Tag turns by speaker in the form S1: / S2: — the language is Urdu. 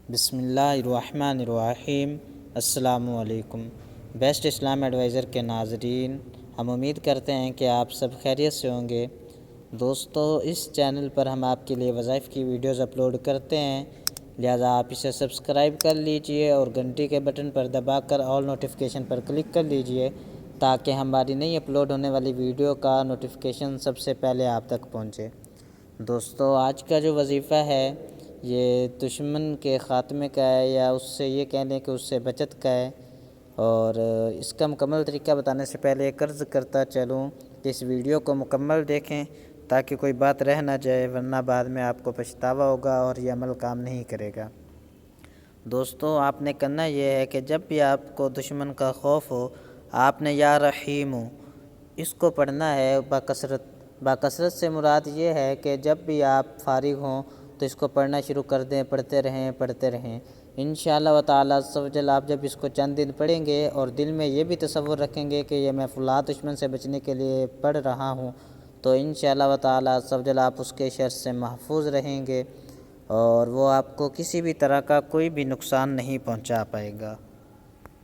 S1: بسم اللہ الرحمن الرحیم۔ السلام علیکم۔ بیسٹ اسلام ایڈوائزر کے ناظرین، ہم امید کرتے ہیں کہ آپ سب خیریت سے ہوں گے۔ دوستو، اس چینل پر ہم آپ کے لیے وظائف کی ویڈیوز اپلوڈ کرتے ہیں، لہٰذا آپ اسے سبسکرائب کر لیجئے اور گھنٹی کے بٹن پر دبا کر آل نوٹیفیکیشن پر کلک کر لیجئے تاکہ ہماری نئی اپلوڈ ہونے والی ویڈیو کا نوٹیفیکیشن سب سے پہلے آپ تک پہنچے۔ دوستو، آج کا جو وظیفہ ہے یہ دشمن کے خاتمے کا ہے، یا اس سے یہ کہہ لیں کہ اس سے بچت کا ہے، اور اس کا مکمل طریقہ بتانے سے پہلے ایک عرض کرتا چلوں کہ اس ویڈیو کو مکمل دیکھیں تاکہ کوئی بات رہ نہ جائے، ورنہ بعد میں آپ کو پچھتاوا ہوگا اور یہ عمل کام نہیں کرے گا۔ دوستو، آپ نے کرنا یہ ہے کہ جب بھی آپ کو دشمن کا خوف ہو، آپ نے یا رحیم اس کو پڑھنا ہے باکثرت سے مراد یہ ہے کہ جب بھی آپ فارغ ہوں تو اس کو پڑھنا شروع کر دیں، پڑھتے رہیں۔ انشاءاللہ تعالی عز و جل آپ جب اس کو چند دن پڑھیں گے اور دل میں یہ بھی تصور رکھیں گے کہ یہ میں فلاں دشمن سے بچنے کے لیے پڑھ رہا ہوں، تو انشاءاللہ تعالی عز و جل آپ اس کے شر سے محفوظ رہیں گے اور وہ آپ کو کسی بھی طرح کا کوئی بھی نقصان نہیں پہنچا پائے گا۔